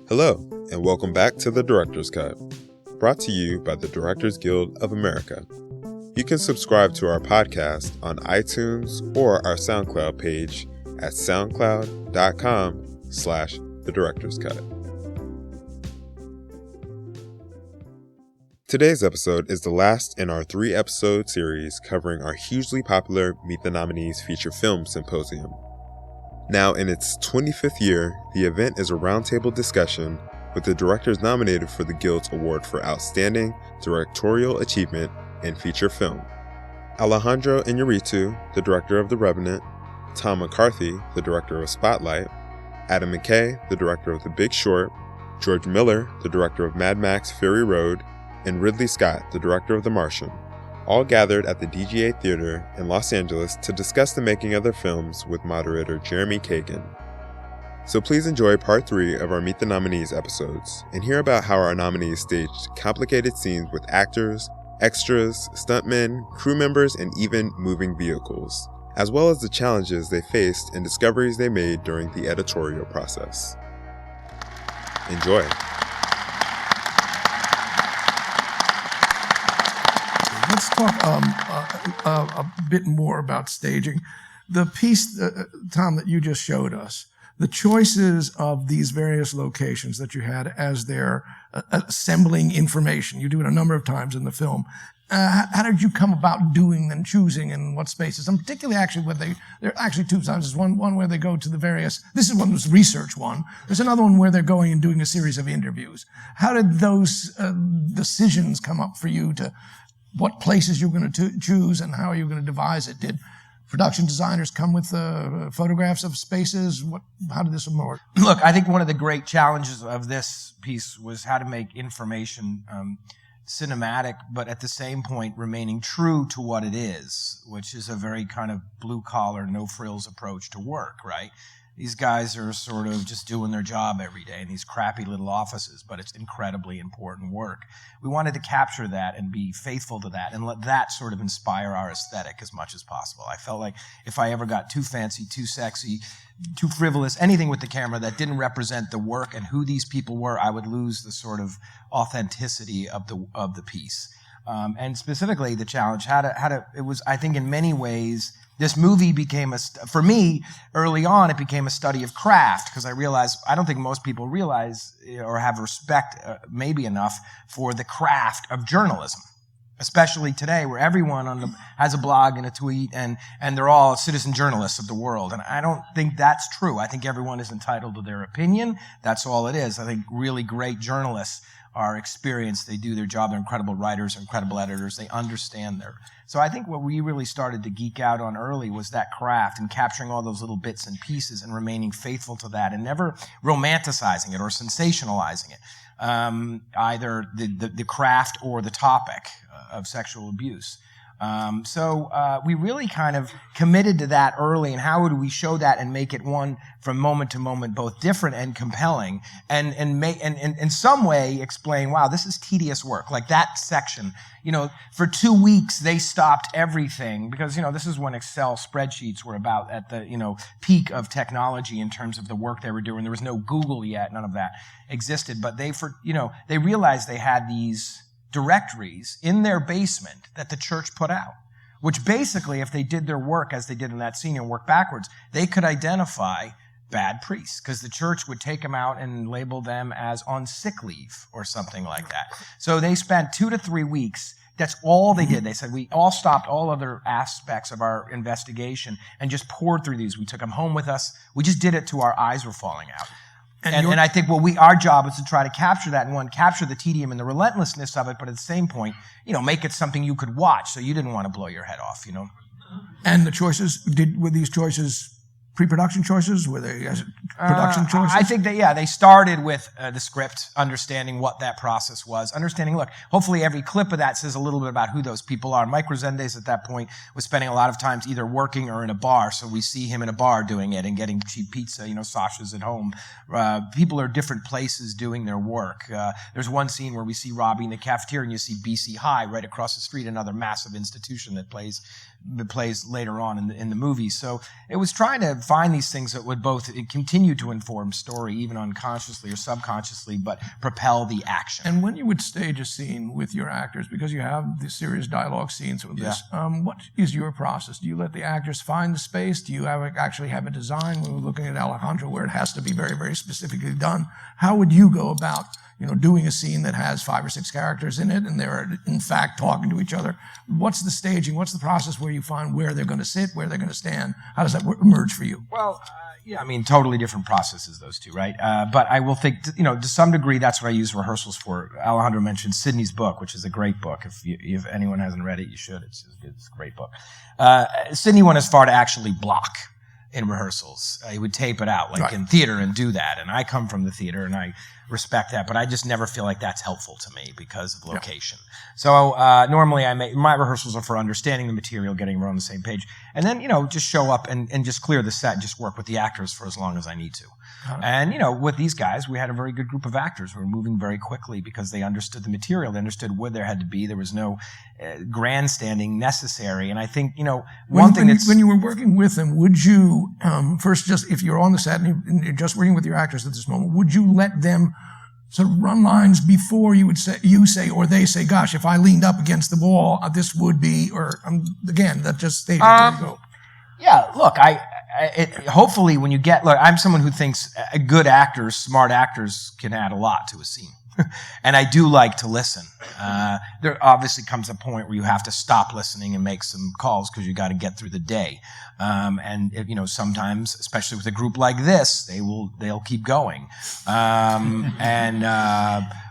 Hello, and welcome back to The Director's Cut, brought to you by the Directors Guild of America. You can subscribe to our podcast on iTunes or our SoundCloud page at soundcloud.com/thedirectorscut. Today's episode is the last in our 3-episode series covering our hugely popular Meet the Nominees feature film symposium. Now in its 25th year, the event is a roundtable discussion with the directors nominated for the Guild's Award for Outstanding Directorial Achievement in Feature Film. Alejandro Iñárritu, the director of The Revenant, Tom McCarthy, the director of Spotlight, Adam McKay, the director of The Big Short, George Miller, the director of Mad Max Fury Road, and Ridley Scott, the director of The Martian, all gathered at the DGA Theater in Los Angeles to discuss the making of their films with moderator Jeremy Kagan. So please enjoy part 3 of our Meet the Nominees episodes and hear about how our nominees staged complicated scenes with actors, extras, stuntmen, crew members, and even moving vehicles, as well as the challenges they faced and discoveries they made during the editorial process. Enjoy. Let's talk a bit more about staging. The piece, Tom, that you just showed us, the choices of these various locations that you had as they're assembling information. You do it a number of times in the film. How did you come about doing and choosing and what spaces? And particularly actually where there are actually two times. There's one where they go to the various, this is one was research one. There's another one where they're going and doing a series of interviews. How did those decisions come up for you to what places you're going to choose and how are you going to devise it? Did production designers come with photographs of spaces? How did this work? Look, I think one of the great challenges of this piece was how to make information cinematic, but at the same point remaining true to what it is, which is a very kind of blue-collar, no-frills approach to work, right? These guys are sort of just doing their job every day in these crappy little offices, but it's incredibly important work. We wanted to capture that and be faithful to that and let that sort of inspire our aesthetic as much as possible. I felt like if I ever got too fancy, too sexy, too frivolous, anything with the camera that didn't represent the work and who these people were, I would lose the sort of authenticity of the piece. And specifically the challenge, it was, I think in many ways, this movie became for me, early on, it became a study of craft because I realized, I don't think most people realize or have respect, maybe enough, for the craft of journalism, especially today where everyone has a blog and a tweet and they're all citizen journalists of the world. And I don't think that's true. I think everyone is entitled to their opinion. That's all it is. I think really great journalists are experienced. They do their job. They're incredible writers, incredible editors. They understand So I think what we really started to geek out on early was that craft and capturing all those little bits and pieces and remaining faithful to that and never romanticizing it or sensationalizing it, either the craft or the topic of sexual abuse. So we really kind of committed to that early, and how would we show that and make it one from moment to moment both different and compelling, and in some way explain, wow, this is tedious work. Like that section, for 2 weeks they stopped everything because this is when Excel spreadsheets were about at the peak of technology in terms of the work they were doing. There was no Google yet, none of that existed, but they realized they had these directories in their basement that the church put out, which basically, if they did their work as they did in that scene and work backwards, they could identify bad priests because the church would take them out and label them as on sick leave or something like that. So they spent 2 to 3 weeks. That's all they did. They said, we all stopped all other aspects of our investigation and just poured through these. We took them home with us. We just did it till our eyes were falling out. And I think our job is to try to capture that and capture the tedium and the relentlessness of it, but at the same point, make it something you could watch so you didn't want to blow your head off, And the choices, were these choices pre-production choices? Were they production choices? I think that, they started with the script, understanding what that process was, look, hopefully every clip of that says a little bit about who those people are. Mike Resendes at that point was spending a lot of times either working or in a bar, so we see him in a bar doing it and getting cheap pizza, Sasha's at home. People are different places doing their work. There's one scene where we see Robbie in the cafeteria and you see BC High right across the street, another massive institution that plays later on in the movie. So it was trying to find these things that would both continue to inform story, even unconsciously or subconsciously, but propel the action. And when you would stage a scene with your actors, because you have these serious dialogue scenes with this, what is your process? Do you let the actors find the space? Do you actually have a design? When we're looking at Alejandro, where it has to be very, very specifically done, how would you go about doing a scene that has 5 or 6 characters in it and they're in fact talking to each other? What's the staging? What's the process where you find where they're going to sit, where they're going to stand? How does that emerge for you? Well, yeah, I mean, totally different processes, those two, right? But I will think, to some degree, that's what I use rehearsals for. Alejandro mentioned Sidney's book, which is a great book. If anyone hasn't read it, you should. It's a great book. Sidney went as far to actually block in rehearsals. He would tape it out, like in theater, and do that. And I come from the theater, and I respect that, but I just never feel like that's helpful to me because of location. So normally my rehearsals are for understanding the material, getting everyone on the same page, and then just show up and just clear the set and just work with the actors for as long as I need to. And with these guys, we had a very good group of actors who were moving very quickly because they understood the material, they understood where there had to be. There was no grandstanding necessary. And I think when you were working with them, would you first, just if you're on the set and you're just working with your actors at this moment, would you let them sort of run lines before you say, or they say, gosh, if I leaned up against the wall, this would be, or again, that just stages where you go? Yeah, look, hopefully when you I'm someone who thinks good actors, smart actors can add a lot to a scene. And I do like to listen. There obviously comes a point where you have to stop listening and make some calls because you got to get through the day. And sometimes, especially with a group like this, they'll keep going.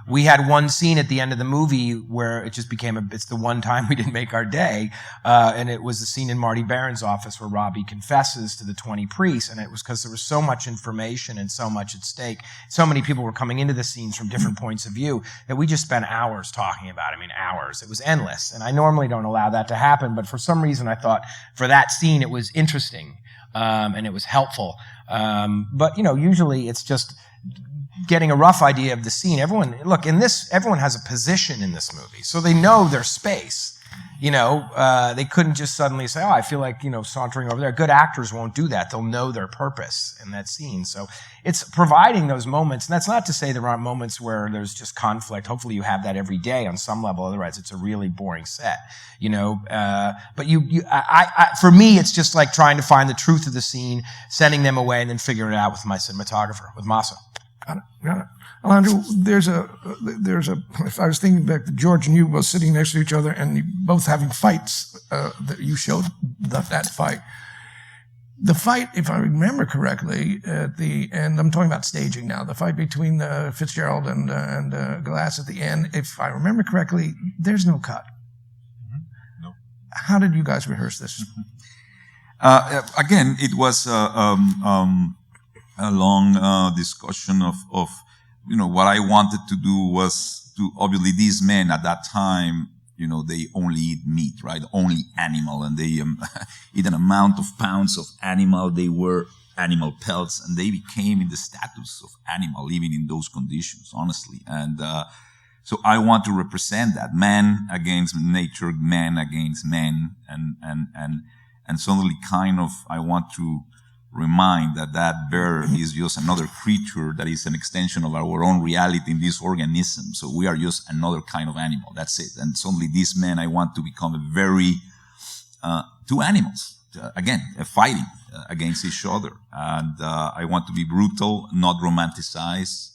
We had one scene at the end of the movie where it just became it's the one time we didn't make our day. And it was the scene in Marty Baron's office where Robbie confesses to the 20 priests. And it was because there was so much information and so much at stake. So many people were coming into the scenes from different points of view that we just spent hours talking about it. I mean, hours. It was endless. And I normally don't allow that to happen. But for some reason, I thought for that scene, it was interesting. And it was helpful. But usually it's just getting a rough idea of the scene. Everyone has a position in this movie, so they know their space. They couldn't just suddenly say, I feel like, sauntering over there. Good actors won't do that. They'll know their purpose in that scene. So it's providing those moments. And that's not to say there aren't moments where there's just conflict. Hopefully you have that every day on some level. Otherwise it's a really boring set, but for me, it's just like trying to find the truth of the scene, sending them away, and then figuring it out with my cinematographer, with Masa. Got it. Alejandro, if I was thinking back to George and you both sitting next to each other and you both having fights, that you showed that fight. The fight, if I remember correctly, at the end, I'm talking about staging now, the fight between Fitzgerald and Glass at the end, if I remember correctly, there's no cut. Mm-hmm. No. How did you guys rehearse this? Again, it was a long discussion of what I wanted to do was to, obviously these men at that time, they only eat meat, right? Only animal, and they eat an amount of pounds of animal. They were animal pelts, and they became in the status of animal living in those conditions, honestly. And so I want to represent that, man against nature, man against men, and suddenly kind of I want to remind that bear is just another creature that is an extension of our own reality in this organism. So we are just another kind of animal. That's it. And suddenly these men, I want to become two animals, again, fighting against each other. And I want to be brutal, not romanticized.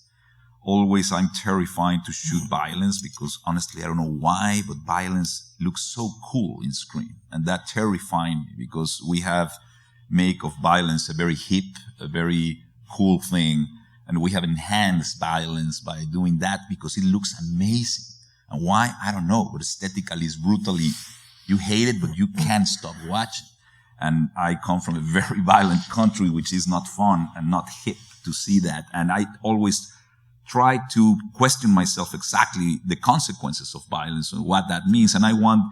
Always I'm terrified to shoot violence because honestly, I don't know why, but violence looks so cool in screen. And that terrified me because we have make of violence a very hip, a very cool thing. And we have enhanced violence by doing that because it looks amazing. And why? I don't know, but aesthetically, it's brutally, you hate it, but you can't stop watching. And I come from a very violent country, which is not fun and not hip to see that. And I always try to question myself exactly the consequences of violence and what that means. And I want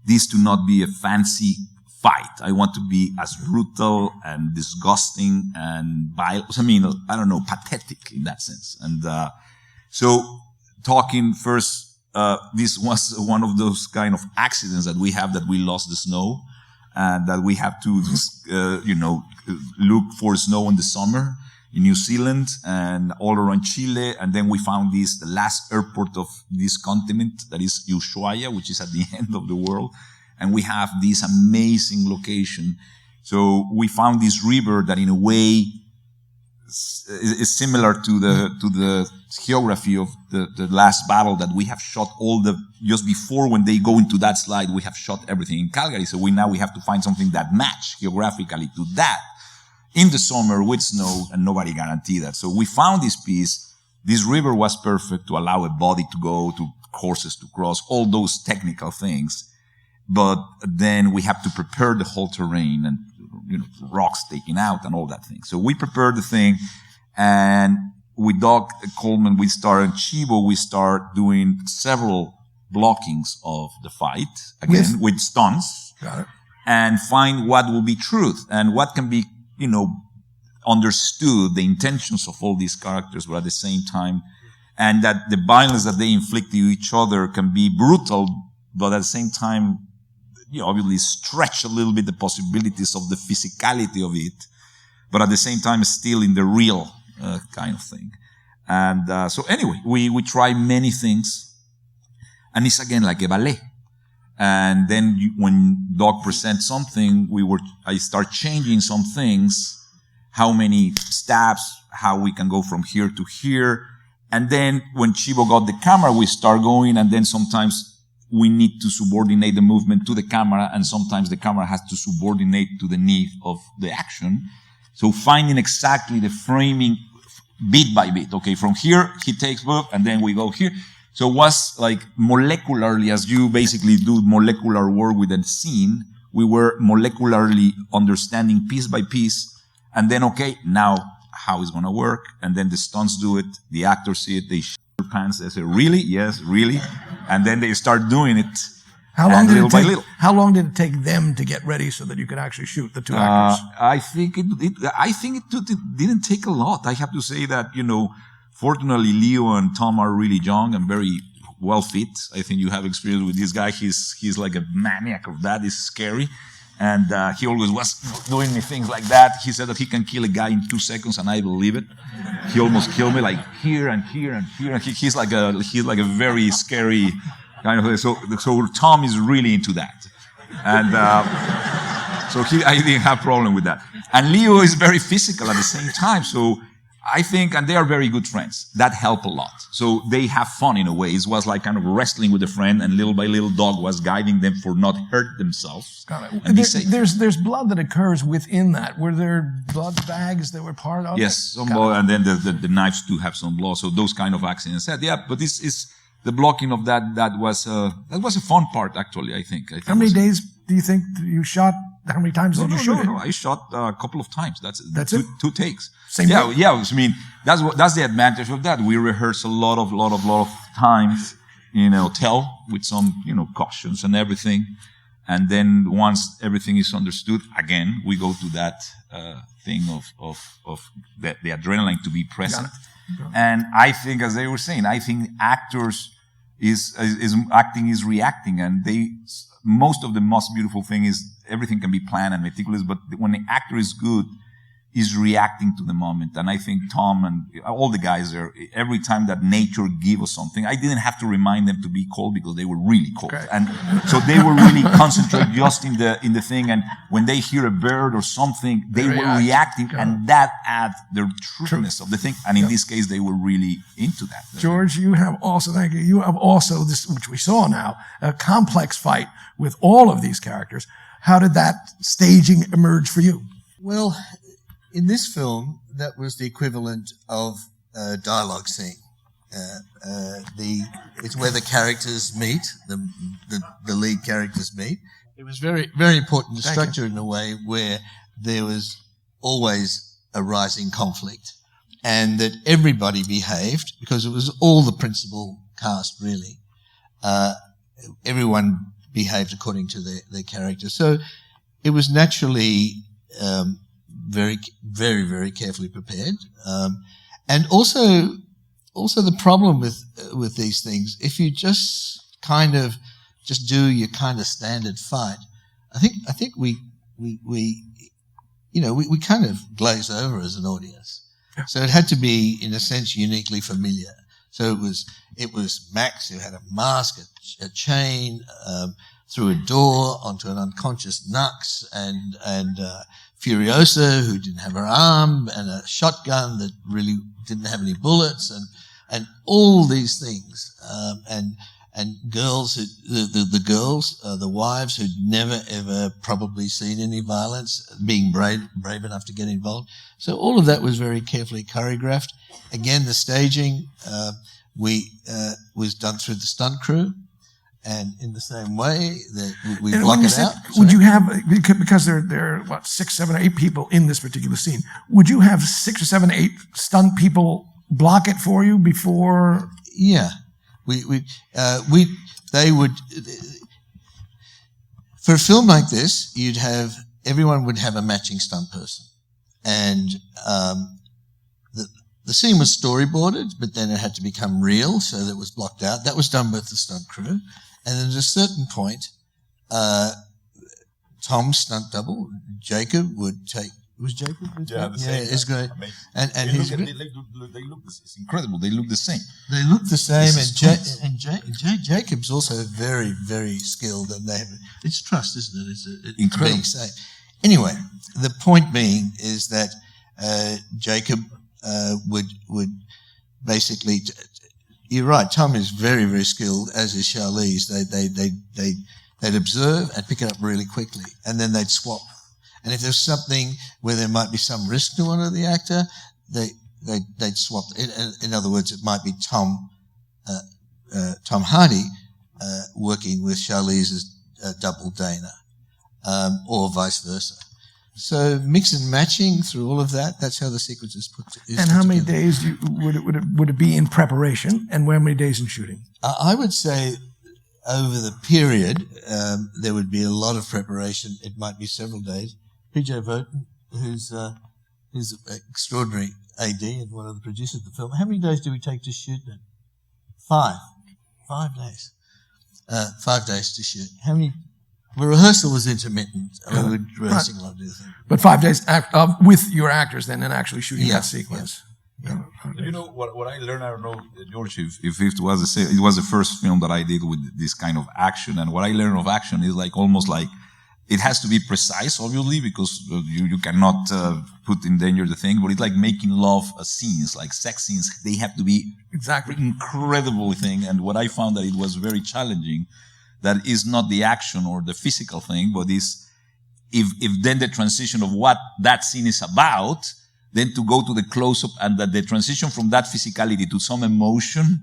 this to not be a fancy fight. I want to be as brutal and disgusting and violent. I mean, I don't know, pathetic in that sense. And so talking first, this was one of those kind of accidents that we have, that we lost the snow. and that we have to, look for snow in the summer in New Zealand and all around Chile. And then we found the last airport of this continent, that is Ushuaia, which is at the end of the world. And we have this amazing location. So we found this river that in a way is similar to the geography of the last battle that we have shot just before when they go into that slide, we have shot everything in Calgary. So we have to find something that match geographically to that in the summer with snow, and nobody guaranteed that. So we found this piece. This river was perfect to allow a body to go, to horses to cross, all those technical things. But then we have to prepare the whole terrain and, rocks taken out and all that thing. So we prepared the thing, and with Doug Coleman, we started Chivo, we start doing several blockings of the fight, again, with stunts. Got it. And find what will be truth and what can be, understood, the intentions of all these characters, but at the same time, and that the violence that they inflict to each other can be brutal, but at the same time, obviously stretch a little bit the possibilities of the physicality of it, but at the same time still in the real kind of thing. And so anyway, we try many things, and it's again like a ballet. And then when Doc presents something, I start changing some things, how many stabs, how we can go from here to here. And then when Chivo got the camera, we start going, and then sometimes we need to subordinate the movement to the camera, and sometimes the camera has to subordinate to the need of the action. So finding exactly the framing bit by bit. Okay, from here, he takes book, and then we go here. So it was like molecularly, as you basically do molecular work with a scene, we were molecularly understanding piece by piece, and then, okay, now how it's going to work, and then the stunts do it, the actors see it, they shake their pants, they say, really? Yes, really? And then they start doing it. How long did it take little. them to get ready so that you could actually shoot the two actors? I think it didn't take a lot. I have to say that, fortunately, Leo and Tom are really young and very well fit. I think you have experience with this guy. He's like a maniac of that. It's scary. And he always was doing me things like that. He said that he can kill a guy in 2 seconds, and I believe it. He almost killed me, like here and here and here. And he's like a very scary kind of thing. So Tom is really into that, and so I didn't have problem with that. And Leo is very physical at the same time. So I think, and they are very good friends. That helped a lot. So they have fun in a way. It was like kind of wrestling with a friend, and little by little, Dog was guiding them for not hurt themselves. Got it. There's blood that occurs within that. Were there blood bags that were part of it? Yes, some blood, and then the knives do have some blood. So those kind of accidents. Yeah, but this is the blocking of that. That was a fun part, actually. I think. How many days do you think you shot? How many times did you shoot it? No, I shot a couple of times. That's it? Two takes. Same day? Yeah. I mean, that's the advantage of that. We rehearse a lot of times in a hotel with some, cautions and everything. And then once everything is understood, again, we go to that thing of the adrenaline to be present. Got it. And I think, as they were saying, I think actors acting is reacting, and most of the most beautiful thing is everything can be planned and meticulous, but when the actor is good, is reacting to the moment. And I think Tom and all the guys there, every time that nature gives us something, I didn't have to remind them to be cold because they were really cold. Okay. And so they were really concentrated just in the thing. And when they hear a bird or something, they were reacting, and that adds the truthiness of the thing. And in this case, they were really into that. George, you have also this, which we saw now, a complex fight with all of these characters. How did that staging emerge for you? Well, in this film, that was the equivalent of a dialogue scene. It's where the characters meet, the lead characters meet. It was very, very important to structure it in a way where there was always a rising conflict, and that everybody behaved, because it was all the principal cast, really. Everyone behaved according to their character. So it was naturally very, very, very carefully prepared. And also the problem with these things, if you just do your kind of standard fight, I think we we kind of glaze over as an audience. So it had to be, in a sense, uniquely familiar. So it was Max who had a mask, a chain, through a door onto an unconscious Nux, and Furiosa, who didn't have her arm, and a shotgun that really didn't have any bullets, and all these things, and girls, the wives who'd never ever probably seen any violence, being brave enough to get involved. So all of that was very carefully choreographed. Again, the staging was done through the stunt crew, and in the same way that we block it out. Would you have, because there are what, 6, 7, 8 people in this particular scene? Would you have 6 or 7, 8 stunt people block it for you before? Yeah. They would, for a film like this, everyone would have a matching stunt person. And the scene was storyboarded, but then it had to become real, so that it was blocked out. That was done with the stunt crew. And then at a certain point, Tom's stunt double, Jacob, would take. Was Jacob? Yeah, it's great. And they look. It's incredible. They look the same. They look the same, and Jacob's also very, very skilled, and it's trust, isn't it? It's incredible. Being safe. Anyway, the point being is that Jacob would basically. You're right. Tom is very, very skilled, as is Charlize. They'd observe and pick it up really quickly, and then they'd swap. And if there's something where there might be some risk to one of the actor, they'd swap. In other words, it might be Tom Hardy working with Charlize's double Dana, or vice versa. So mix and matching through all of that. That's how the sequence is put together. And how many days would it be in preparation, and how many days in shooting? I would say over the period there would be a lot of preparation. It might be several days. PJ Voten, who's extraordinary AD and one of the producers of the film. How many days do we take to shoot then? 5 days. 5 days to shoot. How many? The rehearsal was intermittent. We were rehearsing a lot of things. But 5 days with your actors then, and actually shooting that sequence. Yeah. You know what I learned? I don't know, George, if it was it was the first film that I did with this kind of action, and what I learned of action is almost like it has to be precise, obviously, because you cannot put in danger the thing. But it's like making love scenes, like sex scenes. They have to be exactly incredible thing. And what I found that it was very challenging. That is not the action or the physical thing, but is if then the transition of what that scene is about, then to go to the close-up and that the transition from that physicality to some emotion,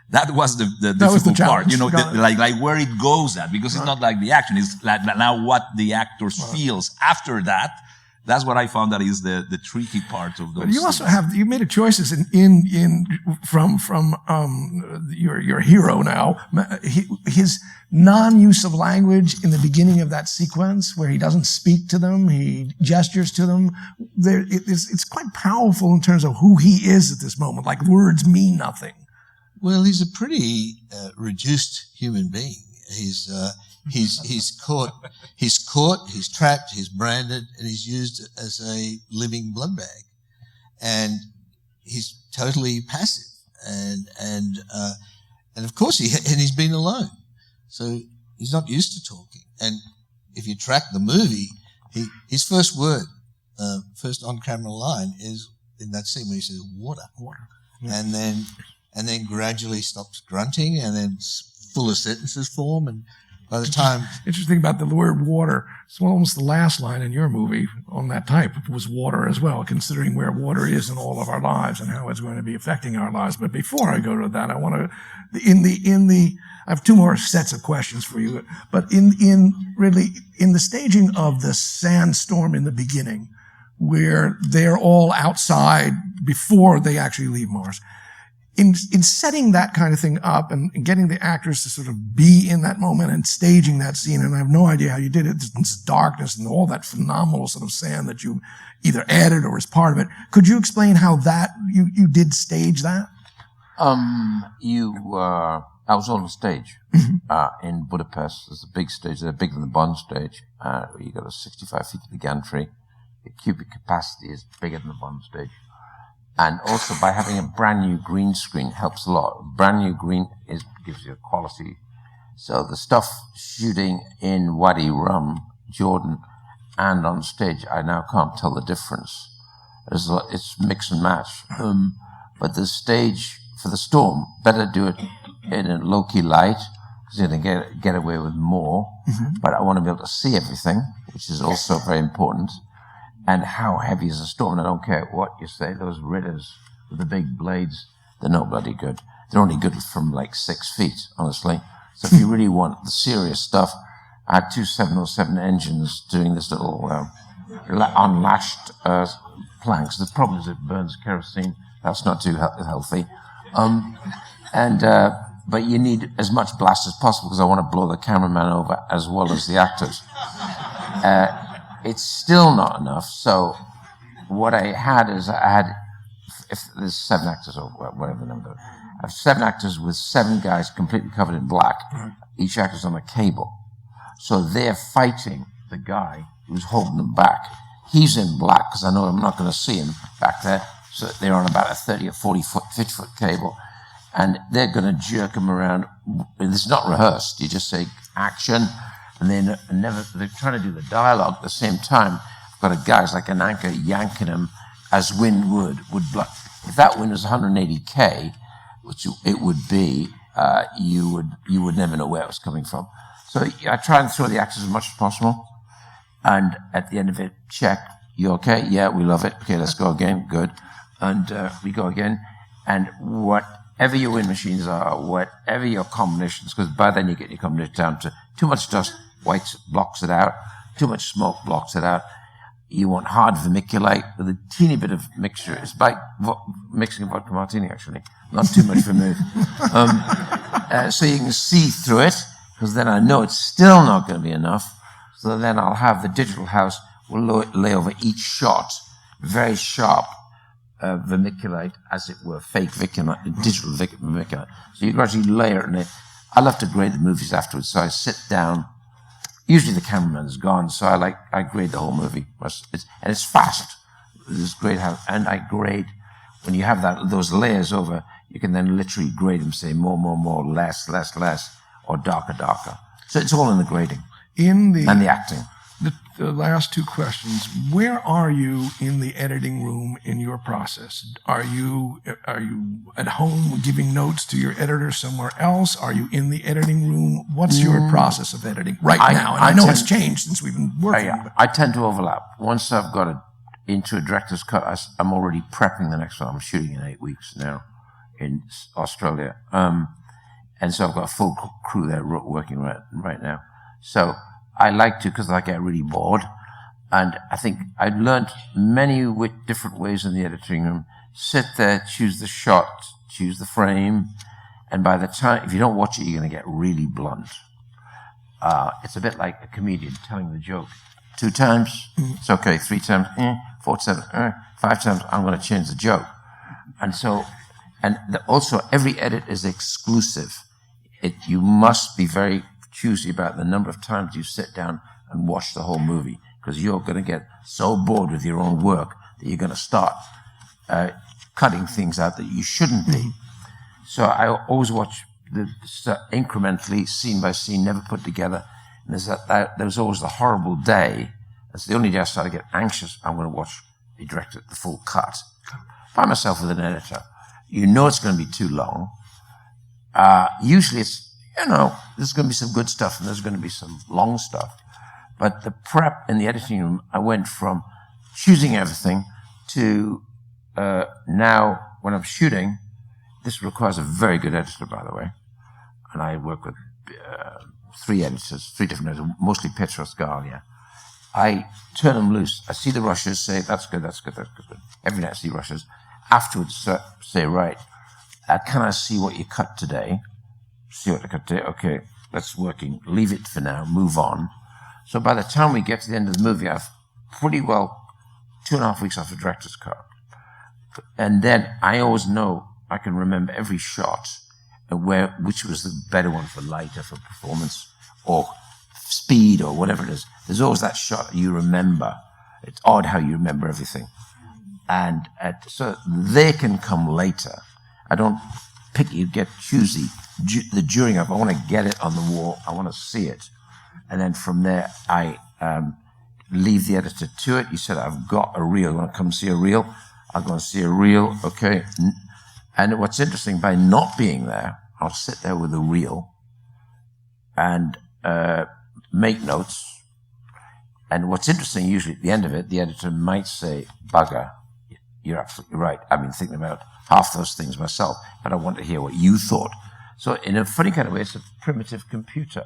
that was the difficult part. You know, like where it goes at, because it's not like the action, it's like now what the actor feels after that. That's what I found that is the tricky part of those. But you also you made a choices from your hero now, his non-use of language in the beginning of that sequence where he doesn't speak to them, he gestures to them. It's quite powerful in terms of who he is at this moment. Like words mean nothing. Well, he's a pretty reduced human being. He's caught, he's trapped, he's branded, and he's used as a living blood bag. And he's totally passive. And of course he's been alone. So he's not used to talking. And if you track the movie, his first word, first on-camera line is in that scene where he says, water. Yeah. And then gradually stops grunting, and then fuller sentences form, and by the time... Interesting about the word water. It's almost the last line in your movie on that type was water as well, considering where water is in all of our lives and how it's going to be affecting our lives. But before I go to that, I want to... I have 2 more sets of questions for you. But in the staging of the sandstorm in the beginning, where they're all outside before they actually leave Mars, in setting that kind of thing up and getting the actors to sort of be in that moment and staging that scene, and I have no idea how you did it, this darkness and all that phenomenal sort of sand that you either added or was part of it. Could you explain how that you did stage that? I was on the stage in Budapest. There's a big stage there, bigger than the Bond stage. You got a 65 feet of the gantry. The cubic capacity is bigger than the Bond stage. And also by having a brand new green screen helps a lot. Brand new green gives you a quality. So the stuff shooting in Wadi Rum, Jordan, and on stage, I now can't tell the difference. It's mix and match. But the stage for the Storm, better do it in a low-key light, because you're going to get away with more. But I want to be able to see everything, which is also very important. And how heavy is the Storm? And I don't care what you say, those Ritters with the big blades, they're not bloody good. They're only good from like 6 feet, honestly. So if you really want the serious stuff, I had 2 707 engines doing this little unlashed planks. The problem is it burns kerosene. That's not too healthy. But you need as much blast as possible because I want to blow the cameraman over as well as the actors. It's still not enough. So what I had is if there's 7 actors or whatever the number, I have 7 actors with 7 guys completely covered in black. Each actor's on a cable. So they're fighting the guy who's holding them back. He's in black because I know I'm not going to see him back there. So they're on about a 30 or 40 foot, 50 foot cable. And they're going to jerk him around. It's not rehearsed. You just say action. And they're trying to do the dialogue at the same time. I've got a guy's like an anchor yanking him as wind would blow. If that wind was 180K, which it would be, you would never know where it was coming from. So I try and throw the actors as much as possible. And at the end of it, check. You okay? Yeah, we love it. Okay, let's go again. Good. And we go again. And whatever your wind machines are, whatever your combinations, because by then you get your combination down to too much dust, white blocks it out, too much smoke blocks it out. You want hard vermiculite with a teeny bit of mixture. It's like mixing a vodka martini, actually. Not too much vermouth. So you can see through it, because then I know it's still not going to be enough. So then I'll have the digital house will lay over each shot very sharp vermiculite, as it were, fake vermiculite, digital vermiculite. So you gradually layer it in it. I love to grade the movies afterwards, so I sit down. Usually the cameraman's gone, so I grade the whole movie. And it's fast. It's great and I grade, when you have those layers over, you can then literally grade them, say more, less, or darker. So it's all in the grading. And the acting. The last 2 questions. Where are you in the editing room in your process? Are you at home giving notes to your editor somewhere else? Are you in the editing room? What's your process of editing right now? And I know it's changed since we've been working. I tend to overlap. Once I've got it into a director's cut, I'm already prepping the next one. I'm shooting in 8 weeks now in Australia. And so I've got a full crew there working right now. So I like to, because I get really bored. And I think I've learned many different ways in the editing room. Sit there, choose the shot, choose the frame. And by the time, if you don't watch it, you're going to get really blunt. It's a bit like a comedian telling the joke. 2 times, it's okay. 3 times, 4 times, 5 times, I'm going to change the joke. And so, also every edit is exclusive. You must be very choosy about the number of times you sit down and watch the whole movie, because you're going to get so bored with your own work that you're going to start cutting things out that you shouldn't be. So I always watch incrementally, scene by scene, never put together. And there's always the horrible day. That's the only day I start to get anxious. I'm going to watch the director, the full cut. By myself with an editor. You know it's going to be too long. Usually it's, there's going to be some good stuff and there's going to be some long stuff. But the prep in the editing room, I went from choosing everything to now when I'm shooting, this requires a very good editor, by the way. And I work with 3 editors, 3 different editors, mostly Petros Galia. I turn them loose. I see the rushes, say, that's good. Every night I see rushes. Afterwards, say, right, can I see what you cut today? See what I cut today? Okay, that's working. Leave it for now. Move on. So by the time we get to the end of the movie, I've pretty well 2.5 weeks off the director's cut. And then I always know, I can remember every shot and which was the better one for light or for performance or speed or whatever it is. There's always that shot you remember. It's odd how you remember everything. And so they can come later. I don't pick, you get choosy. The during of, I want to get it on the wall. I want to see it. And then from there, I leave the editor to it. You said, I've got a reel. You want to come see a reel? I'll go and see a reel. Okay. And what's interesting, by not being there, I'll sit there with a reel and make notes. And what's interesting, usually at the end of it, the editor might say, bugger, you're absolutely right. I've been thinking about half those things myself, but I want to hear what you thought. So in a funny kind of way, it's a primitive computer.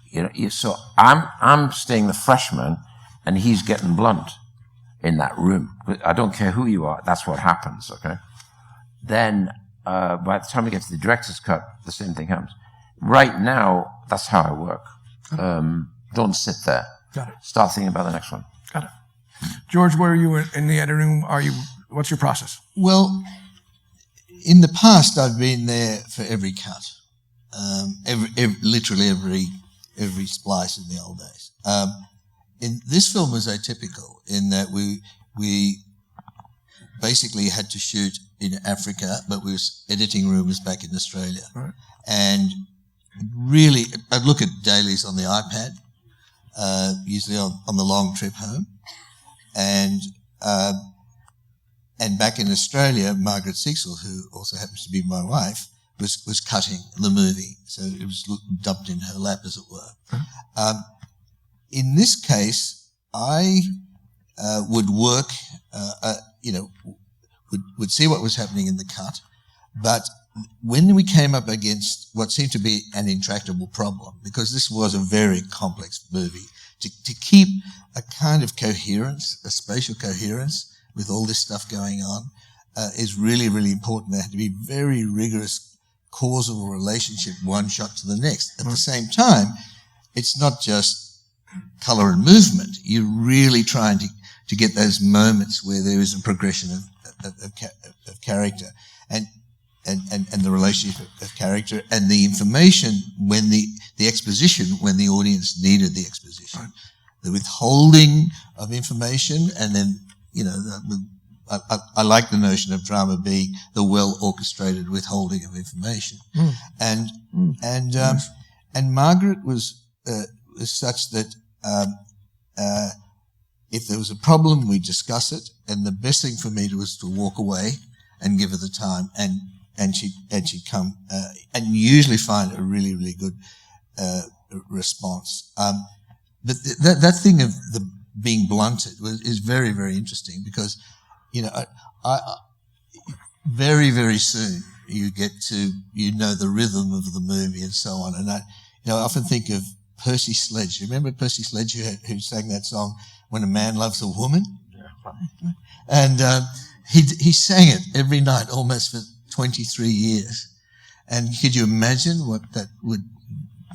You know, so I'm staying the freshman, and he's getting blunt in that room. I don't care who you are. That's what happens. Okay. Then by the time we get to the director's cut, the same thing happens. Right now, that's how I work. Don't sit there. Got it. Start thinking about the next one. Got it. George, where are you in the editing room? What's your process? Well, in the past, I've been there for every cut, literally every splice in the old days. In this film was atypical in that we basically had to shoot in Africa, but editing room was back in Australia. Right. And really, I'd look at dailies on the iPad, usually on the long trip home. And back in Australia, Margaret Cecil, who also happens to be my wife, was cutting the movie. So it was dumped in her lap, as it were. In this case, I would work, would see what was happening in the cut. But when we came up against what seemed to be an intractable problem, because this was a very complex movie, to keep a kind of coherence, a spatial coherence with all this stuff going on, is really, really important. There had to be very rigorous causal relationship, one shot to the next. At the same time, it's not just colour and movement. You're really trying to get those moments where there is a progression of character and the relationship of character and the information when the exposition when the audience needed the exposition. Right. The withholding of information, and then, I like the notion of drama being the well-orchestrated withholding of information. And Margaret was such that if there was a problem, we'd discuss it, and the best thing for me was to walk away and give her the time, and she'd come and usually find a really, really good response. But that thing of the being blunted is very, very interesting because, I very, very soon you get to, the rhythm of the movie and so on. And I often think of Percy Sledge. You remember Percy Sledge who sang that song, When a Man Loves a Woman? Yeah. And he sang it every night almost for 23 years. And could you imagine what that would,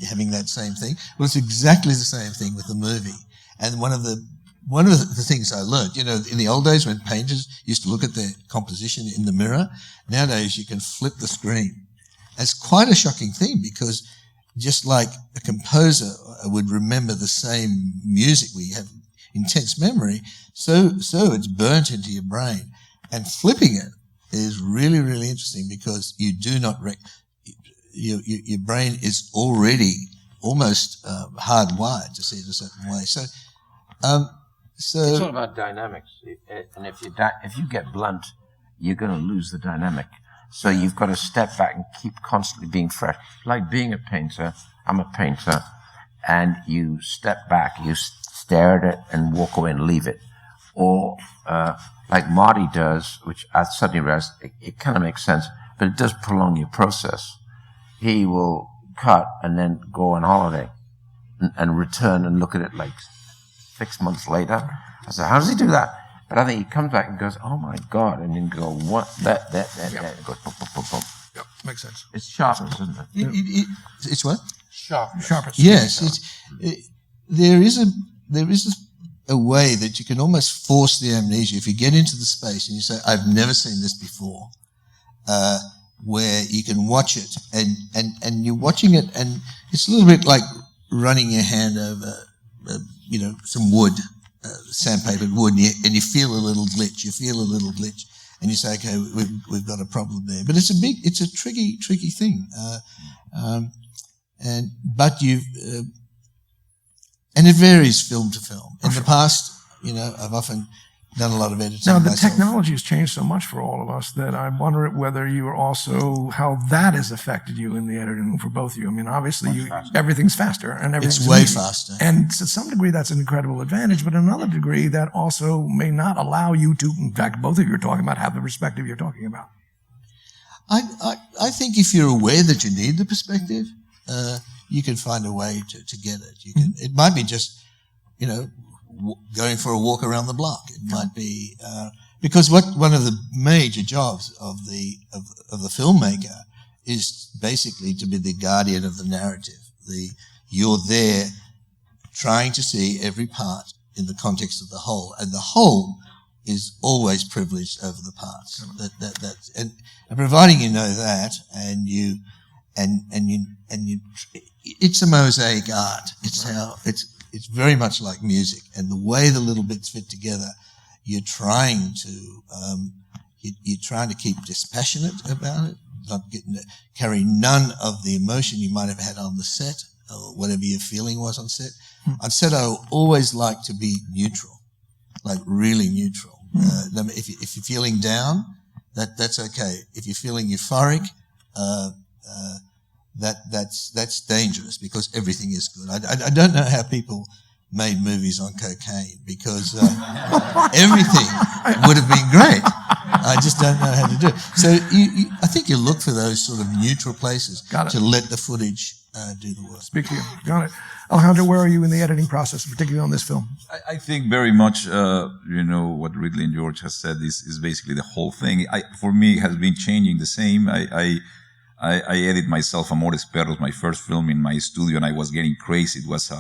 having that same thing? Well, it's exactly the same thing with the movie. And one of the things I learned, in the old days when painters used to look at their composition in the mirror, nowadays you can flip the screen. It's quite a shocking thing because just like a composer would remember the same music, we have intense memory, so it's burnt into your brain. And flipping it is really, really interesting because you do not your brain is already almost hardwired to see it a certain way. So it's all about dynamics, and if you get blunt, you're going to lose the dynamic. So you've got to step back and keep constantly being fresh. Like being a painter, I'm a painter, and you step back, you stare at it and walk away and leave it. Or like Marty does, which I suddenly realized it kind of makes sense, but it does prolong your process. He will cut and then go on holiday and return and look at it like 6 months later. I said, how does he do that? But I think he comes back and goes, oh my God, and then go, what, that, Yep. and goes, boom, boom, boom, boom. Yep, makes sense. It's sharpness, isn't it? It's what? Sharpness. Yes, there is a way that you can almost force the amnesia. If you get into the space and you say, I've never seen this before, where you can watch it, and you're watching it, and it's a little bit like running your hand over, some wood, sandpapered wood, and you feel a little glitch. And you say, okay, we've got a problem there. But it's a tricky thing. And it varies film to film. In the past, I've often done a lot of editing. Now, the myself. technology has changed so much for all of us that I wonder whether you are also, how that has affected you in the editing room for both of you. I mean, obviously, everything's faster and everything's It's way easier. faster. And to some degree, that's an incredible advantage, but another degree, that also may not allow you to, in fact, both of you are talking about, have the perspective you're talking about. I think if you're aware that you need the perspective, you can find a way to get it. It might be just, going for a walk around the block. It might be because one of the major jobs of the filmmaker is basically to be the guardian of the narrative. You're there trying to see every part in the context of the whole, and the whole is always privileged over the parts. And providing you know that, and you, it's a mosaic art. It's very much like music, and the way the little bits fit together, you're trying to keep dispassionate about it, carry none of the emotion you might have had on the set or whatever your feeling was on set. On set, I always like to be neutral, like really neutral. If you're feeling down, that's okay. If you're feeling euphoric, that's dangerous, because everything is good. I don't know how people made movies on cocaine, because everything would have been great. I just don't know how to do it. So I think you look for those sort of neutral places to let the footage do the work. Speak to you. Got it. Alejandro, where are you in the editing process, particularly on this film? I think very much, what Ridley and George has said is basically the whole thing. For me, it has been changing the same. I edit myself Amores Perros, my first film, in my studio, and I was getting crazy. It was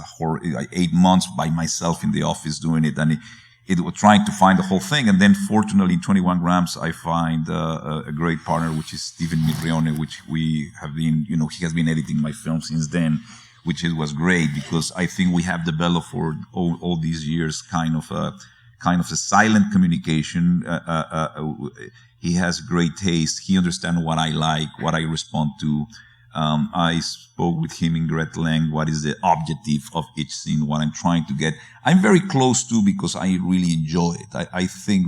8 months by myself in the office doing it, and it was trying to find the whole thing. And then fortunately in 21 Grams, I find a great partner, which is Steven Mitrione, which we have been, he has been editing my film since then, which was great, because I think we have developed for all these years kind of a silent communication. He has great taste. He understands what I like, what I respond to. I spoke with him in great length. What is the objective of each scene? What I'm trying to get. I'm very close to, because I really enjoy it. I think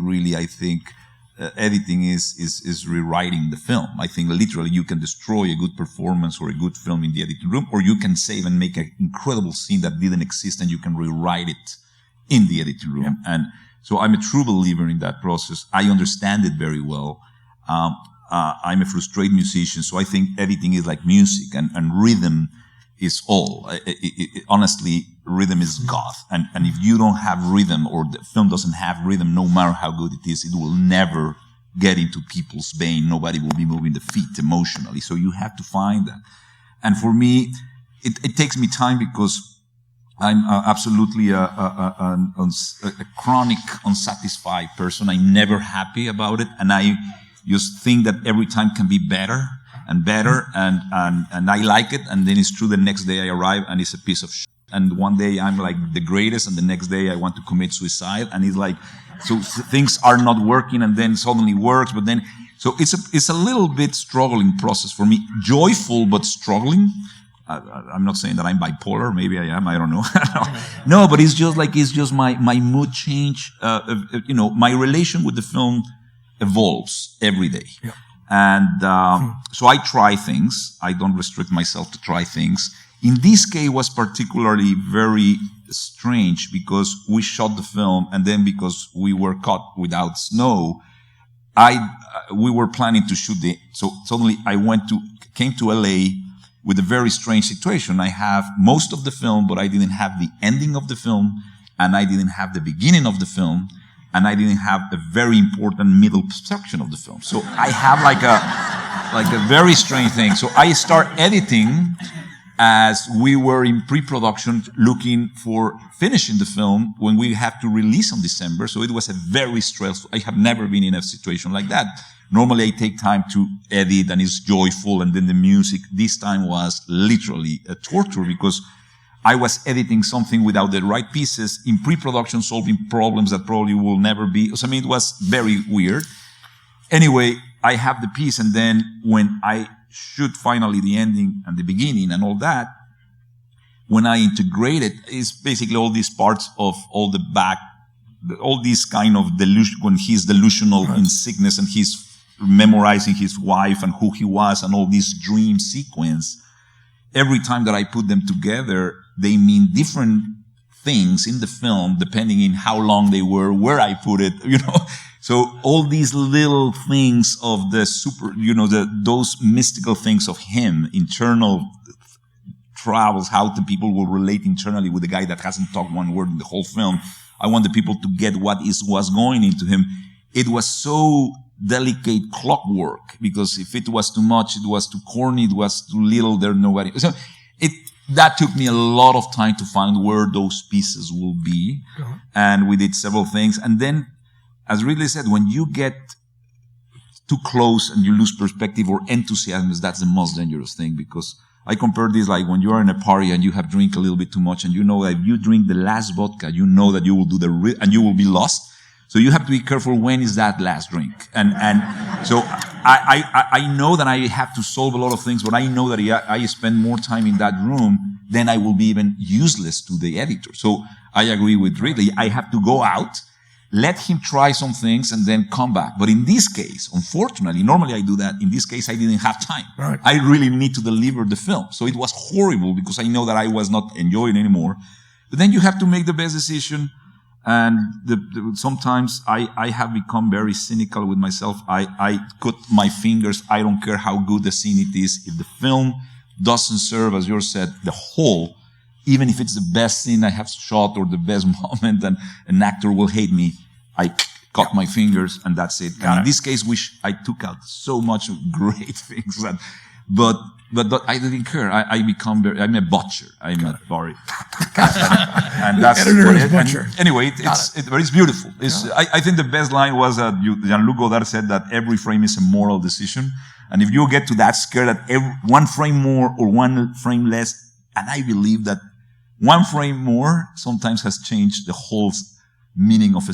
editing is rewriting the film. I think literally you can destroy a good performance or a good film in the editing room, or you can save and make an incredible scene that didn't exist, and you can rewrite it in the editing room. Yeah. And so I'm a true believer in that process. I understand it very well. I'm a frustrated musician, so I think editing is like music, and rhythm is all. Honestly, rhythm is God. And if you don't have rhythm, or the film doesn't have rhythm, no matter how good it is, it will never get into people's vein. Nobody will be moving the feet emotionally. So you have to find that. And for me, it takes me time, because I'm absolutely a chronic unsatisfied person. I'm never happy about it, and I just think that every time can be better and better, and I like it. And then it's true, the next day I arrive and it's a piece of shit. And one day I'm like the greatest, and the next day I want to commit suicide, and it's like, so things are not working, and then suddenly works, but then, so it's a little bit struggling process for me, joyful but struggling. I'm not saying that I'm bipolar. Maybe I am. I don't know. No, but it's just my mood change. My relation with the film evolves every day. Yeah. And so I try things. I don't restrict myself to try things. In this case, it was particularly very strange, because we shot the film, and then because we were caught without snow, we were planning to shoot so suddenly came to LA with a very strange situation. I have most of the film, but I didn't have the ending of the film, and I didn't have the beginning of the film, and I didn't have a very important middle section of the film. So I have like a very strange thing. So I start editing, as we were in pre-production looking for finishing the film when we have to release on December. So it was a very stressful. I have never been in a situation like that. Normally I take time to edit and it's joyful, and then the music. This time was literally a torture because I was editing something without the right pieces in pre-production, solving problems that probably will never be. So, I mean, it was very weird. Anyway, I have the piece, and then when I shoot finally the ending and the beginning and all that, when I integrate it, it's basically all these parts of all the back, all these kind of delusion, when he's delusional in sickness and he's memorizing his wife and who he was and all this dream sequence. Every time that I put them together, they mean different things in the film, depending on how long they were, where I put it, you know. So all these little things of the super, you know, those mystical things of him, internal travels, how the people will relate internally with the guy that hasn't talked one word in the whole film. I want the people to get what was going into him. It was so delicate clockwork, because if it was too much, it was too corny, it was too little, there's nobody. So that took me a lot of time to find where those pieces will be. And we did several things. And then, as Ridley said, when you get too close and you lose perspective or enthusiasm, that's the most dangerous thing, because I compare this like when you are in a party and you have drink a little bit too much and you know that if you drink the last vodka, you know that you will do and you will be lost. So you have to be careful when is that last drink. And so I know that I have to solve a lot of things, but I know that I spend more time in that room, then I will be even useless to the editor. So I agree with Ridley. I have to go out, let him try some things and then come back. But in this case, unfortunately, normally I do that. In this case, I didn't have time. Right. I really need to deliver the film. So it was horrible because I know that I was not enjoying anymore. But then you have to make the best decision. And sometimes I have become very cynical with myself. I cut my fingers. I don't care how good the scene it is. If the film doesn't serve, as you said, the whole, even if it's the best scene I have shot or the best moment and an actor will hate me, I cut my fingers and that's it. And in this case, I took out so much great things but I didn't care. I'm a butcher. I'm a sorry. And that's editor is butcher. Anyway, it's beautiful. I think the best line was that Jean-Luc Godard said that every frame is a moral decision. And if you get to that scare that one frame more or one frame less, and I believe that one frame more sometimes has changed the whole meaning of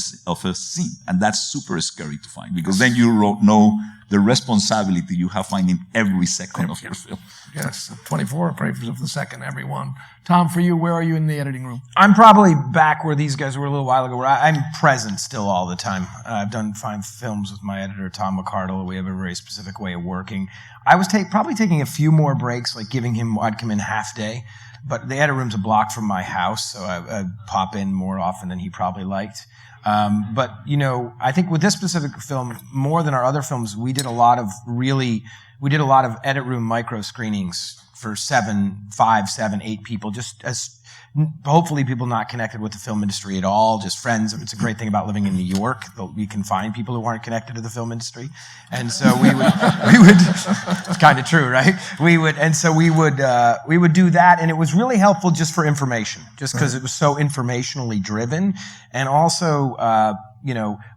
a scene. And that's super scary to find, because then you know the responsibility you have finding every second of your film. Yes, 24 frames of the second, every one. Tom, for you, where are you in the editing room? I'm probably back where these guys were a little while ago, where I'm present still all the time. I've done 5 films with my editor, Tom McCarthy. We have a very specific way of working. I was probably taking a few more breaks, like giving him, I'd come in half day, but the edit room's a block from my house, so I pop in more often than he probably liked. But, you know, I think with this specific film, more than our other films, we did a lot of edit room micro screenings for 5, 7, 8 people, just as hopefully people not connected with the film industry at all, just friends. It's a great thing about living in New York. You can find people who aren't connected to the film industry. And so we would, it's kind of true, right? We would do that. And it was really helpful just for information, just because it was so informationally driven. And also,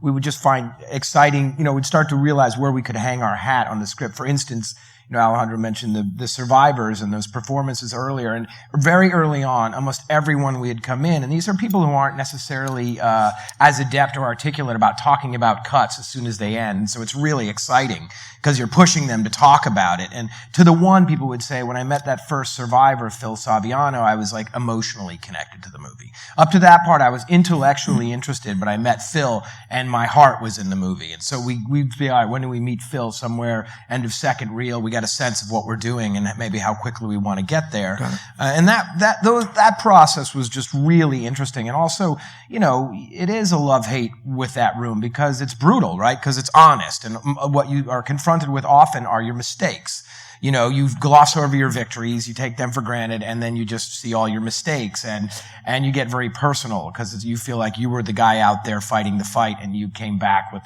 we would just find exciting, we'd start to realize where we could hang our hat on the script. For instance, Alejandro mentioned the survivors and those performances earlier, and very early on, almost everyone we had come in, and these are people who aren't necessarily as adept or articulate about talking about cuts as soon as they end. So it's really exciting because you're pushing them to talk about it. And to the one, people would say, when I met that first survivor, Phil Saviano, I was like emotionally connected to the movie. Up to that part, I was intellectually interested, but I met Phil and my heart was in the movie. And so we'd be, all right, when do we meet Phil? Somewhere end of second reel. We got a sense of what we're doing and maybe how quickly we want to get there. And that process was just really interesting. And also, it is a love-hate with that room because it's brutal, right? Because it's honest. And what you are confronted with often are your mistakes. You gloss over your victories, you take them for granted, and then you just see all your mistakes, and you get very personal because you feel like you were the guy out there fighting the fight, and you came back with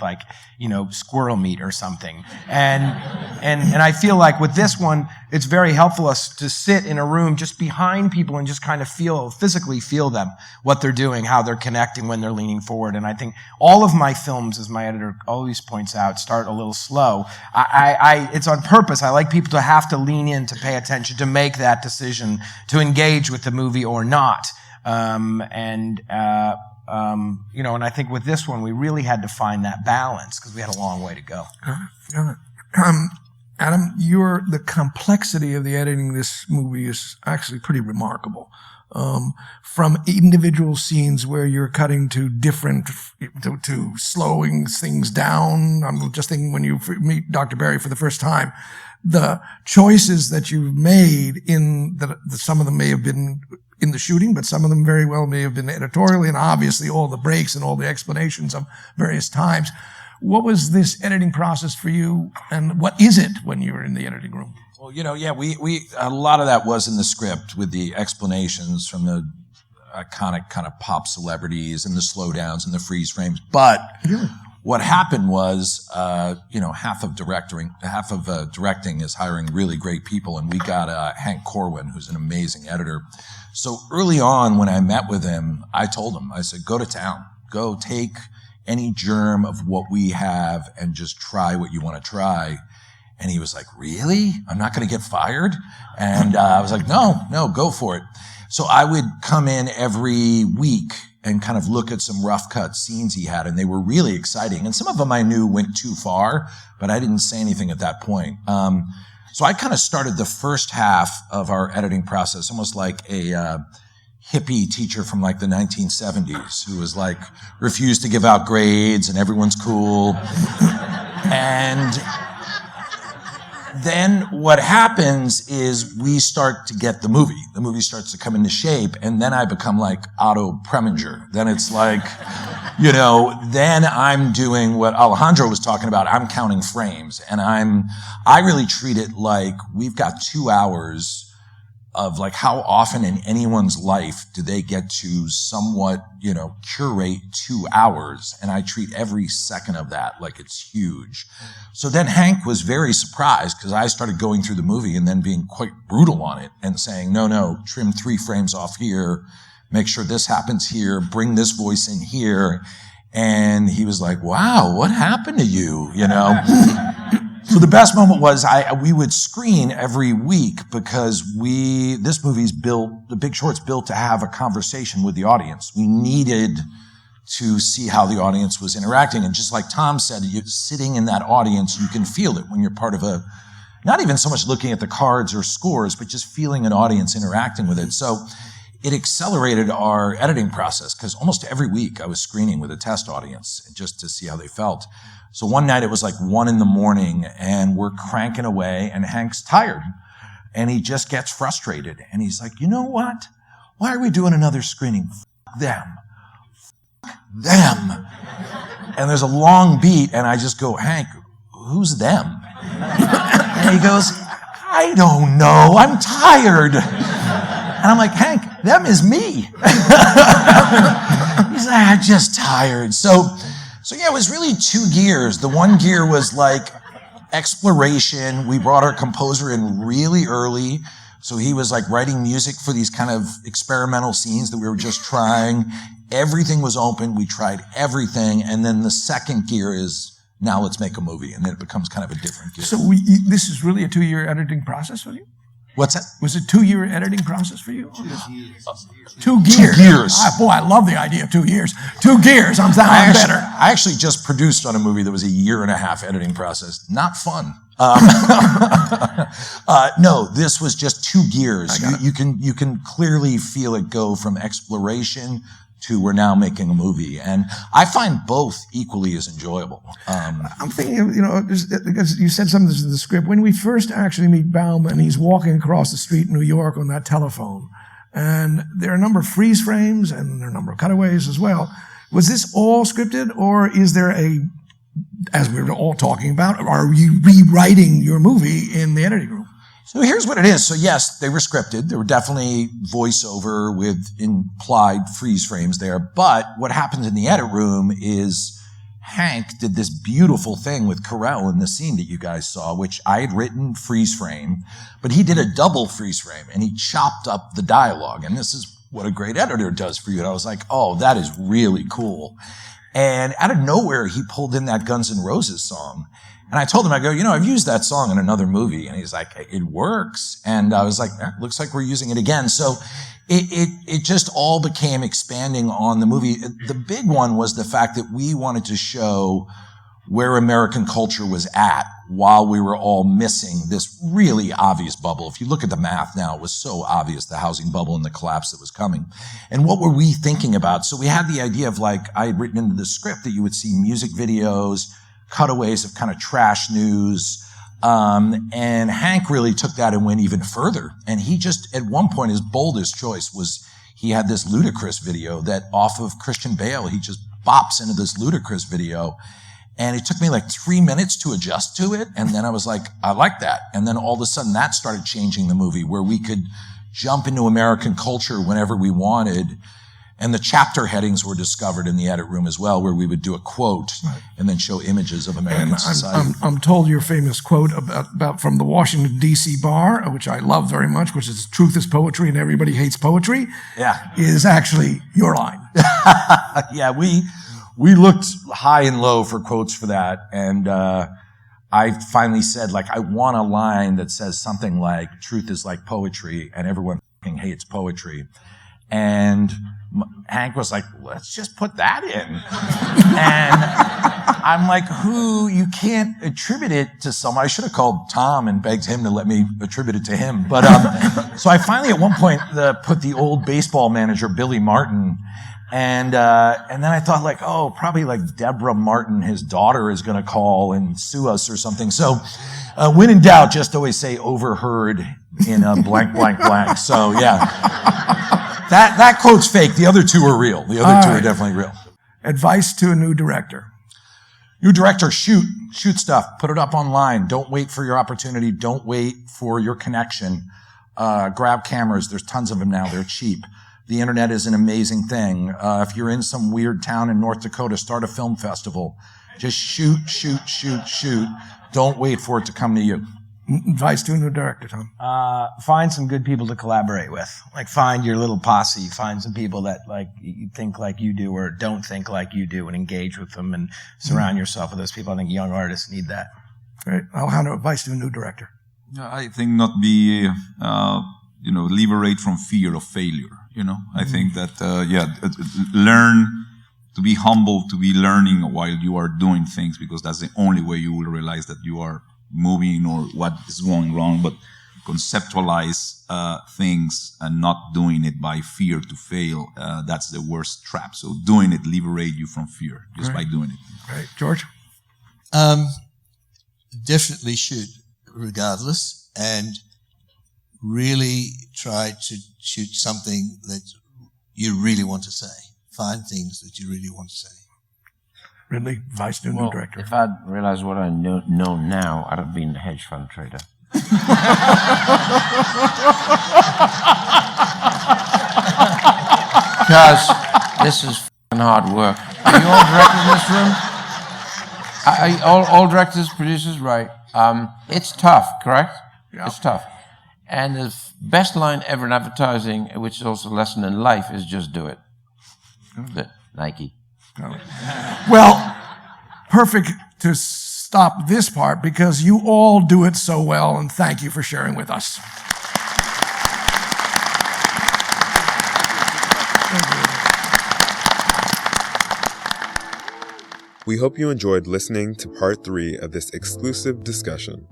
squirrel meat or something. And I feel like with this one, it's very helpful us to sit in a room just behind people and just kind of physically feel them, what they're doing, how they're connecting when they're leaning forward. And I think all of my films, as my editor always points out, start a little slow. It's on purpose. I like people to have to lean in, to pay attention, to make that decision, to engage with the movie or not. And I think with this one, we really had to find that balance because we had a long way to go. Adam, the complexity of the editing of this movie is actually pretty remarkable. From individual scenes where you're cutting to to slowing things down. I'm just thinking when you meet Dr. Barry for the first time, the choices that you've made some of them may have been in the shooting, but some of them very well may have been editorially, and obviously all the breaks and all the explanations of various times. What was this editing process for you, and what is it when you were in the editing room? Well, we a lot of that was in the script with the explanations from the iconic kind of pop celebrities and the slowdowns and the freeze frames. But what happened was, half of directing is hiring really great people, and we got Hank Corwin, who's an amazing editor. So early on, when I met with him, I told him, I said, go to town, go take any germ of what we have and just try what you want to try. And he was like, really? I'm not going to get fired? And I was like, no, go for it. So I would come in every week and kind of look at some rough cut scenes he had, and they were really exciting. And some of them I knew went too far, but I didn't say anything at that point. So I kind of started the first half of our editing process almost like a hippie teacher from like the 1970s who was like refused to give out grades and everyone's cool. And then what happens is we start to get the movie. The movie starts to come into shape, and then I become like Otto Preminger. Then it's like, then I'm doing what Alejandro was talking about. I'm counting frames, and I really treat it like we've got 2 hours of like how often in anyone's life do they get to somewhat, curate 2 hours. And I treat every second of that like it's huge. So then Hank was very surprised because I started going through the movie and then being quite brutal on it and saying, no, trim 3 frames off here, make sure this happens here, bring this voice in here. And he was like, wow, what happened to you? So the best moment was we would screen every week because this movie's built, The Big Short's built to have a conversation with the audience. We needed to see how the audience was interacting. And just like Tom said, you're sitting in that audience, you can feel it when you're part of not even so much looking at the cards or scores, but just feeling an audience interacting with it. So it accelerated our editing process because almost every week I was screening with a test audience just to see how they felt. So one night it was like 1 a.m. and we're cranking away and Hank's tired and he just gets frustrated and he's like, you know what? Why are we doing another screening? F*** them. F*** them. And there's a long beat and I just go, Hank, who's them? And he goes, I don't know. I'm tired. And I'm like, Hank, them is me. He's like, I'm just tired. So yeah, it was really 2 gears. The one gear was like exploration. We brought our composer in really early. So he was like writing music for these kind of experimental scenes that we were just trying. Everything was open. We tried everything. And then the second gear is, now let's make a movie. And then it becomes kind of a different gear. So this is really a 2-year editing process for you? What's that? Was it 2-year editing process for you? 2 gears. 2 gears. Boy, I love the idea of 2 years. 2 gears. I'm better. I actually just produced on a movie that was a 1.5 year editing process. Not fun. No, this was just 2 gears. You can clearly feel it go from exploration to we're now making a movie. And I find both equally as enjoyable. I'm thinking, because you said something in the script. When we first actually meet Baum and he's walking across the street in New York on that telephone, and there are a number of freeze frames and there are a number of cutaways as well. Was this all scripted, or is there as we were all talking about, are you rewriting your movie in the editing room? So here's what it is. So yes, they were scripted. There were definitely voiceover with implied freeze frames there. But what happens in the edit room is Hank did this beautiful thing with Carell in the scene that you guys saw, which I had written freeze frame, but he did a double freeze frame and he chopped up the dialogue. And this is what a great editor does for you. And I was like, oh, that is really cool. And out of nowhere, he pulled in that Guns N' Roses song. And I told him, I go, I've used that song in another movie. And he's like, it works. And I was like, looks like we're using it again. So it just all became expanding on the movie. The big one was the fact that we wanted to show where American culture was at while we were all missing this really obvious bubble. If you look at the math now, it was so obvious, the housing bubble and the collapse that was coming. And what were we thinking about? So we had the idea of, like, I had written into the script that you would see music videos, cutaways of kind of trash news. And Hank really took that and went even further. And he just, at one point, his boldest choice was he had this Ludacris video that off of Christian Bale, he just bops into this Ludacris video. And it took me like 3 minutes to adjust to it. And then I was like, I like that. And then all of a sudden that started changing the movie, where we could jump into American culture whenever we wanted. And the chapter headings were discovered in the edit room as well, where we would do a quote and then show images of American society. I'm told your famous quote about from the Washington, D.C. bar, which I love very much, which is "Truth is poetry and everybody hates poetry," is actually your line. Yeah, we looked high and low for quotes for that. And I finally said, like, I want a line that says something like, "Truth is like poetry and everyone fucking hates poetry." And Hank was like, let's just put that in. And I'm like, you can't attribute it to someone. I should have called Tom and begged him to let me attribute it to him. But, so I finally at one point put the old baseball manager, Billy Martin. And then I thought, like, probably like Deborah Martin, his daughter, is going to call and sue us or something. So, when in doubt, just always say overheard in a blank, blank, blank. So, yeah. That quote's fake. The other two are real. The other two are definitely real. Advice to a new director. New director, shoot stuff. Put it up online. Don't wait for your opportunity. Don't wait for your connection. Grab cameras. There's tons of them now. They're cheap. The internet is an amazing thing. If you're in some weird town in North Dakota, start a film festival. Just shoot. Don't wait for it to come to you. Advice to a new director, Tom. Find some good people to collaborate with. Like, find your little posse. Find some people that, like, you think like you do or don't think like you do, and engage with them and surround yourself with those people. I think young artists need that. Great. Alejandro, advice to a new director. I think not be, liberate from fear of failure. I think that, learn to be humble, to be learning while you are doing things, because that's the only way you will realize that you are moving or what is going wrong. But conceptualize things and not doing it by fear to fail, that's the worst trap. So doing it liberate you from fear just by doing it. Right. George? Definitely shoot regardless, and really try to shoot something that you really want to say. Find things that you really want to say. Ridley, advice to a new director. If I'd realized what I know now, I'd have been a hedge fund trader. Because this is f***ing hard work. Are you all directors in this room? Are you all directors, producers? Right. It's tough, correct? Yeah. It's tough. And the best line ever in advertising, which is also a lesson in life, is just do it. Nike. Well, perfect to stop this part, because you all do it so well, and thank you for sharing with us. We hope you enjoyed listening to part 3 of this exclusive discussion.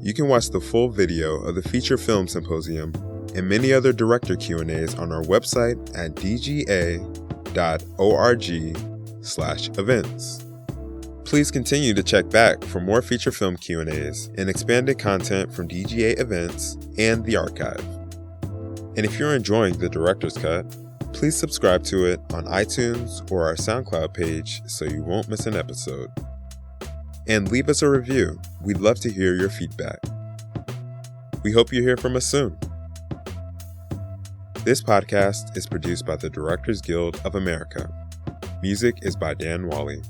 You can watch the full video of the feature film symposium and many other director Q&As on our website at dga.org/events. Please continue to check back for more feature film Q&As and expanded content from DGA events and the archive. And if you're enjoying the Director's Cut, please subscribe to it on iTunes or our SoundCloud page so you won't miss an episode. And leave us a review. We'd love to hear your feedback. We hope you hear from us soon. This podcast is produced by the Directors Guild of America. Music is by Dan Wally.